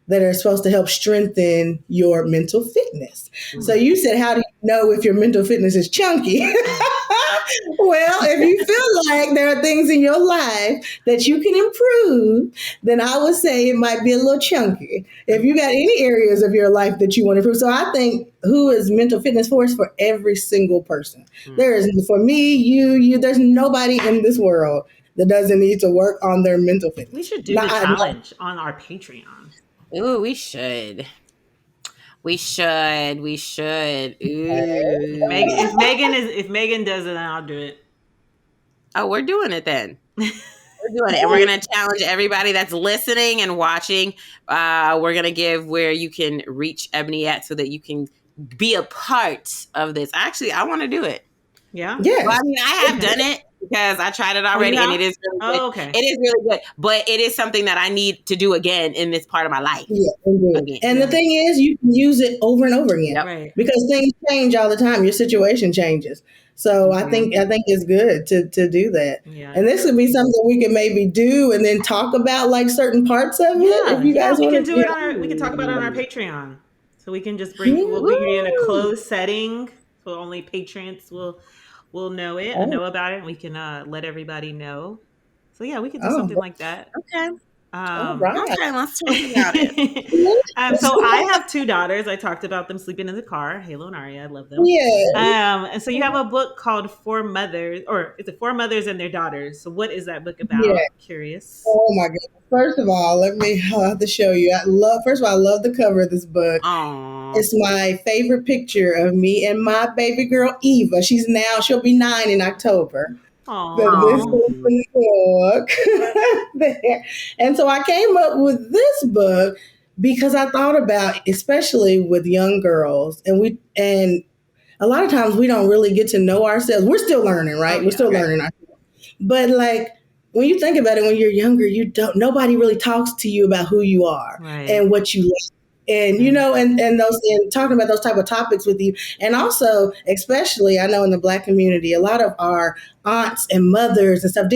that are supposed to help strengthen your mental fitness. Mm-hmm. So you said, how do you know if your mental fitness is chunky? Well, if you feel like there are things in your life that you can improve, then I would say it might be a little chunky. If you got any areas of your life that you want to improve. So I think who is mental fitness for is for every single person. Mm-hmm. There is, for me, you, there's nobody in this world that doesn't need to work on their mental fitness. We should do the challenge on our Patreon. Ooh, we should. Ooh. If Megan does it, then I'll do it. Oh, we're doing it then. We're doing it. And we're going to challenge everybody that's listening and watching. We're going to give where you can reach Ebonie at so that you can be a part of this. Actually, I want to do it. Yeah? Yeah. Well, I mean, I have done it because I tried it already and it is really good. Oh, okay. It is really good. But it is something that I need to do again in this part of my life. Yeah, and the thing is, you can use it over and over again. Yep. Right. Because things change all the time. Your situation changes. So I think it's good to do that. Yeah. And this would be something we can maybe do and then talk about like certain parts of it. If you guys want to do it we can talk about it on our Patreon. So we can just we'll bring you in a closed setting. So only patrons will know it and know about it, and we can let everybody know. So yeah, we could do something like that. Okay. All right. Okay, let's talk about it. So I have 2 daughters. I talked about them sleeping in the car. Halo and Aria, I love them. Yeah. And so you have a book called 4 Mothers, or is it 4 Mothers and Their Daughters? So what is that book about? Yeah. Curious. Oh my goodness. First of all, I have to show you. I love the cover of this book. Aww. It's my favorite picture of me and my baby girl, Eva. She'll be 9 in October. So this is the book there. And so I came up with this book because I thought about, especially with young girls, and a lot of times we don't really get to know ourselves. We're still learning, right? We're still learning ourselves. But like when you think about it, when you're younger, nobody really talks to you about who you are and what you like. And, and talking about those type of topics with you. And also, especially, I know in the Black community, a lot of our aunts and mothers and stuff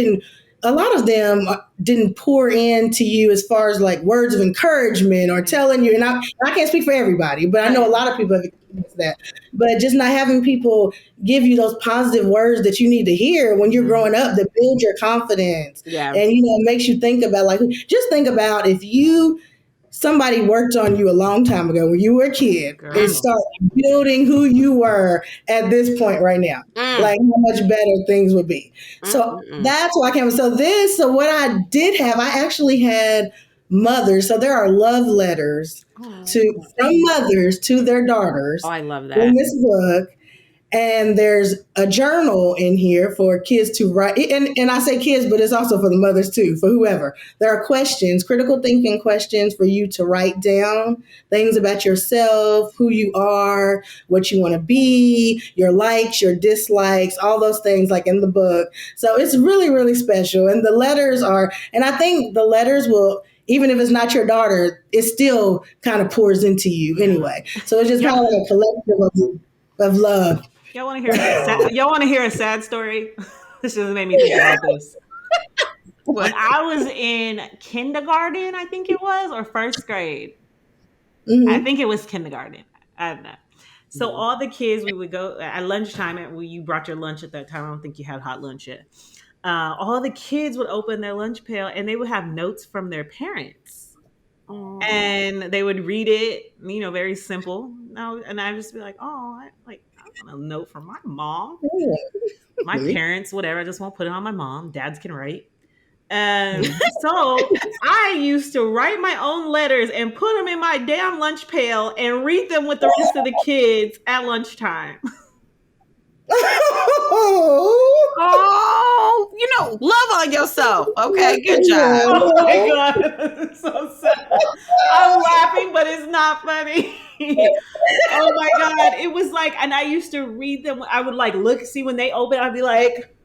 a lot of them didn't pour into you as far as like words of encouragement or telling you. And I can't speak for everybody, but I know a lot of people have experienced that. But just not having people give you those positive words that you need to hear when you're growing up that build your confidence. Yeah. And, it makes you think about just think about if somebody worked on you a long time ago when you were a kid and started building who you were at this point right now. Like how much better things would be. So that's why I came. So what I did have, I actually had mothers. So there are love letters from mothers to their daughters. Oh, I love that. In this book. And there's a journal in here for kids to write. And I say kids, but it's also for the mothers too, for whoever. There are questions, critical thinking questions for you to write down things about yourself, who you are, what you want to be, your likes, your dislikes, all those things like in the book. So it's really, really special. And the letters and I think the letters will even if it's not your daughter, it still kind of pours into you anyway. So it's just kind of like a collective of love. Y'all want to hear a sad story? This just made me think about this. When I was in kindergarten, I think it was, or first grade. I think it was kindergarten. I don't know. So all the kids, we would go at lunchtime. You brought your lunch at that time. I don't think you had hot lunch yet. All the kids would open their lunch pail and they would have notes from their parents. Aww. And they would read it, very simple. And I'd just be like, I want a note from my mom. My parents, whatever. I just won't put it on my mom. Dads can write. So I used to write my own letters and put them in my damn lunch pail and read them with the rest of the kids at lunchtime. Love on yourself. Okay, good job. Oh my God, so sad. I'm laughing, but it's not funny. Oh my God, it was like, and I used to read them. I would see when they open. I'd be like,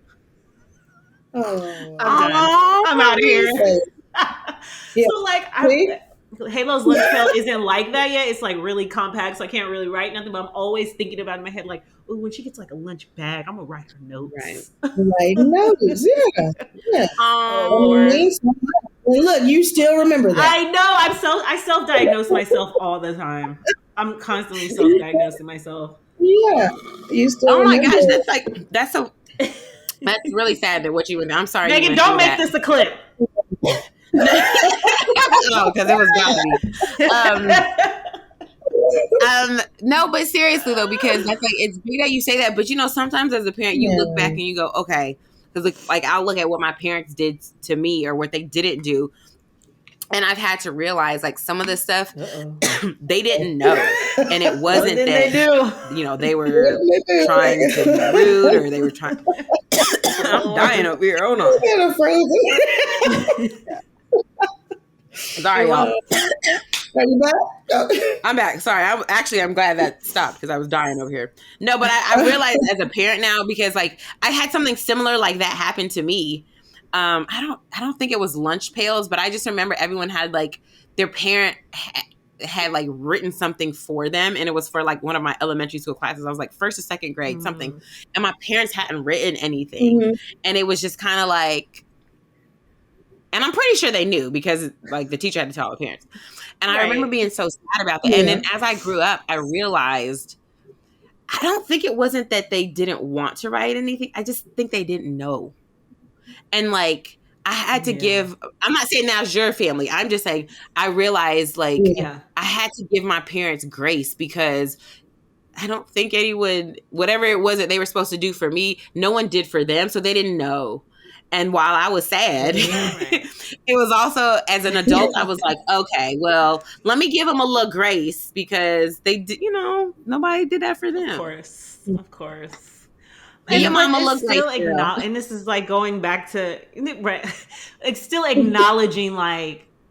I'm done. I'm out of here. So Halo's lunch pail isn't like that yet. It's like really compact, so I can't really write nothing. But I'm always thinking about it in my head, like, oh, when she gets like a lunch bag, I'm gonna write her notes. Right, notes. Yeah. Look, you still remember that. I know. I self-diagnose myself all the time. I'm constantly self-diagnosing myself. Yeah, you still. Oh my gosh, that's really sad that what you would. I'm sorry, Megan. Don't make this a clip. No, because it was gotta be. No, but seriously though, because that's it's big that you say that, but sometimes as a parent, you look back and you go, okay, because I'll look at what my parents did to me or what they didn't do, and I've had to realize some of the stuff they didn't know, and it wasn't that they were trying to be rude or they were trying. I'm dying over here. Hold on. Sorry, y'all. Are you back? I'm back. Sorry. I'm glad that stopped because I was dying over here. No, but I realize as a parent now, because I had something similar like that happen to me. I don't think it was lunch pails, but I just remember everyone had their parent had written something for them, and it was for one of my elementary school classes. I was first or second grade, something, and my parents hadn't written anything, and it was just kind of and I'm pretty sure they knew because the teacher had to tell the parents. And I remember being so sad about that. Yeah. And then as I grew up, I realized I don't think it wasn't that they didn't want to write anything. I just think they didn't know. And I had to give, I'm not saying now's your family. I'm just saying I realized I had to give my parents grace because I don't think anyone, whatever it was that they were supposed to do for me, no one did for them. So they didn't know. And while I was sad, it was also, as an adult, I was like, okay, well, let me give them a little grace because they did, nobody did that for them. Of course. And your mama looks still and this is going back to, it's still acknowledging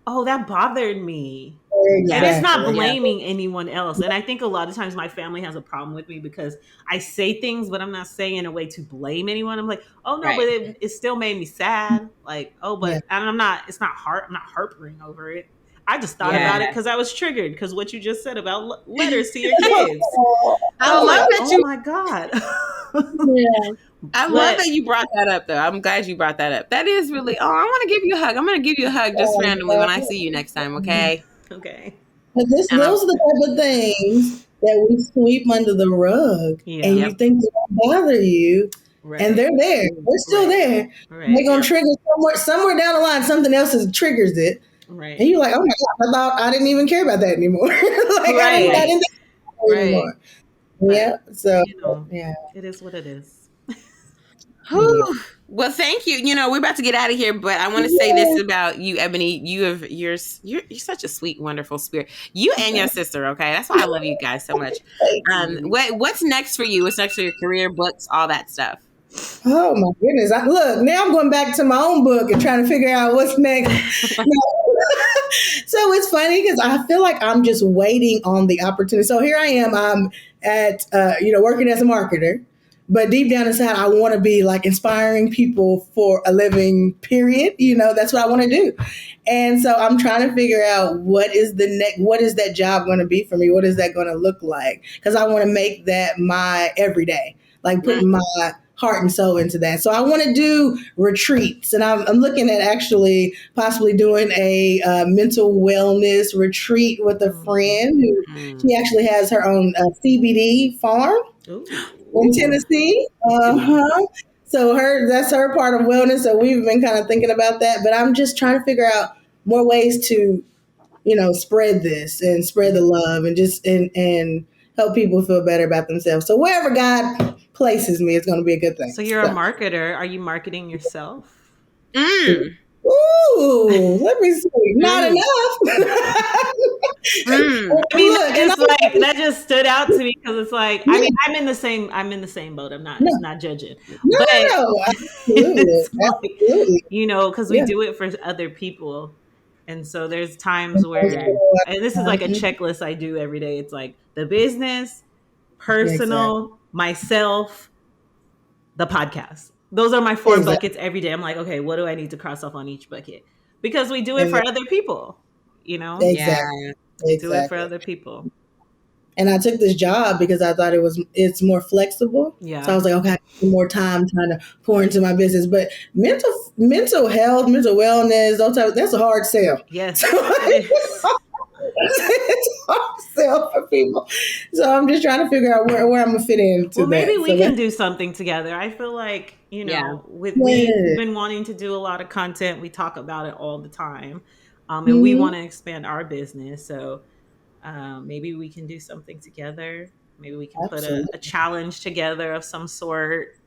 oh, that bothered me. Exactly. And it's not blaming anyone else. And I think a lot of times my family has a problem with me because I say things, but I'm not saying in a way to blame anyone. I'm like, oh no, but it still made me sad. And I'm not harping over it. I just thought about it because I was triggered because what you just said about letters to your kids. I love that oh my God. I love that you brought that up, though. I'm glad you brought that up. That is really, I want to give you a hug. I'm going to give you a hug just randomly when I see you next time, okay? Okay. But those are the type of things that we sweep under the rug and you think they don't bother you. Right. And they're there. They're still there. Right. They're going to trigger somewhere down the line, something else triggers it. Right. And you're like, oh my God, I thought I didn't even care about that anymore. I didn't think about that anymore. Yeah. So, it is what it is. Well, thank you. We're about to get out of here, but I want to say this about you, Ebonie. You're such a sweet, wonderful spirit. You and your sister, okay? That's why I love you guys so much. What's next for you? What's next for your career, books, all that stuff? Oh my goodness! Look, now I'm going back to my own book and trying to figure out what's next. So it's funny because I feel like I'm just waiting on the opportunity. So here I am. I'm at working as a marketer. But deep down inside, I want to be like inspiring people for a living, period. That's what I want to do. And so I'm trying to figure out what is that job going to be for me? What is that going to look like? Because I want to make that my everyday, like putting my heart and soul into that. So I want to do retreats, and I'm looking at actually possibly doing a mental wellness retreat with a friend who she actually has her own CBD farm. Ooh. In Tennessee. So that's her part of wellness. So we've been kind of thinking about that, but I'm just trying to figure out more ways to, spread this and spread the love and just and help people feel better about themselves. So wherever God places me, it's going to be a good thing. So you're a marketer. Are you marketing yourself? Ooh, let me see. Not enough. I mean, that just stood out to me because it's like, I mean, I'm in the same boat. I'm not judging. No, absolutely. Absolutely. Because we do it for other people. And so there's times where, and this is like a checklist I do every day. It's like the business, personal, myself, the podcast. Those are my 4 buckets every day. I'm like, okay, what do I need to cross off on each bucket? Because we do it for other people, Exactly. We do it for other people. And I took this job because I thought it's more flexible. Yeah. So I was like, okay, I have more time trying to pour into my business. But mental health, mental wellness, that's a hard sell. Yes. It's hard sell for people. So I'm just trying to figure out where I'm going to fit into Well, maybe we can do something together. I feel like, we've been wanting to do a lot of content. We talk about it all the time. And we want to expand our business. So maybe we can do something together. Maybe we can put a challenge together of some sort,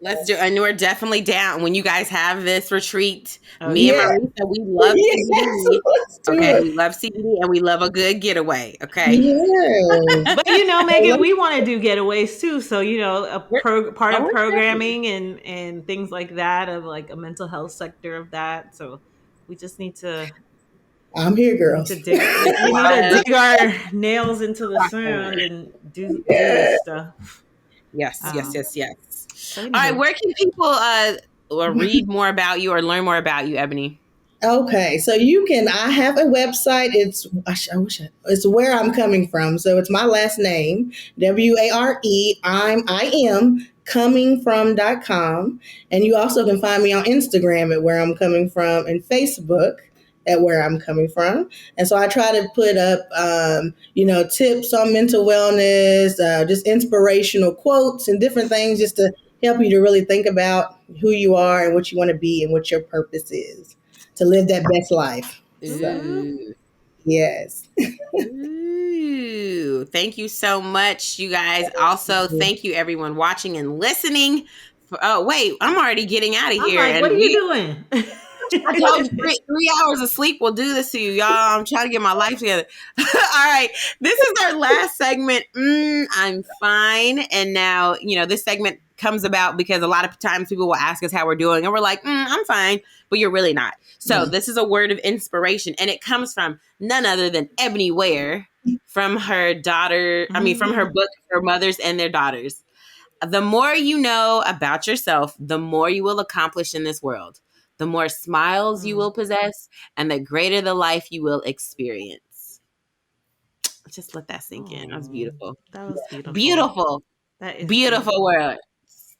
Let's do, and we're definitely down when you guys have this retreat. Me and Marisa, we love CBD. Okay, we love CBD and we love a good getaway. Okay, but Megan, we want to do getaways too. So part of programming and things like that, of like a mental health sector of that. So we just need to. I'm here, girls. We need to dig our nails into the sand and do this stuff. Yes. All right, where can people read more about you or learn more about you, Ebonie? Okay, so I have a website. It's Wareimcomingfrom. So it's my last name, Wareimcomingfrom.com. And you also can find me on Instagram at Wareimcomingfrom and Facebook at Where I'm Coming From. And so I try to put up, tips on mental wellness, just inspirational quotes and different things just to help you to really think about who you are and what you want to be and what your purpose is to live that best life. So, yes. Ooh, thank you so much, you guys. Also, thank you everyone watching and listening. Wait, I'm already getting out of here. Like, what are you doing? I told you 3 hours of sleep will do this to you, y'all. I'm trying to get my life together. All right. This is our last segment. I'm fine. And now, this segment comes about because a lot of times people will ask us how we're doing. And we're like, I'm fine. But you're really not. So this is a word of inspiration. And it comes from none other than Ebonie Ware, from her daughter. From her book, Her Mothers and Their Daughters. The more you know about yourself, the more you will accomplish in this world. The more smiles you will possess, and the greater the life you will experience. Just let that sink in. That was beautiful. That was beautiful. Beautiful. That is beautiful word.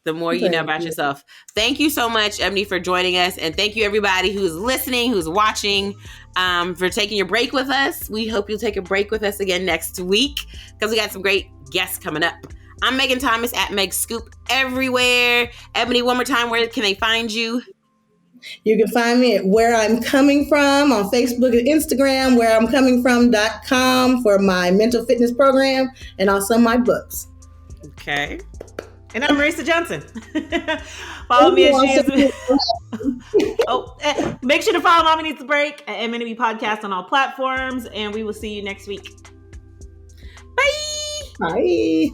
The more you know about yourself. Thank you so much, Ebonie, for joining us. And thank you, everybody who's listening, who's watching, for taking your break with us. We hope you'll take a break with us again next week because we got some great guests coming up. I'm Megan Thomas at Meg Scoop everywhere. Ebonie, one more time, where can they find you? You can find me at Where I'm Coming From on Facebook and Instagram, whereimcomingfrom.com for my mental fitness program and also my books. Okay. And I'm Marisa Johnson. Follow me as she is. Make sure to follow Mommy Needs a Break at MNB Podcast on all platforms, and we will see you next week. Bye. Bye.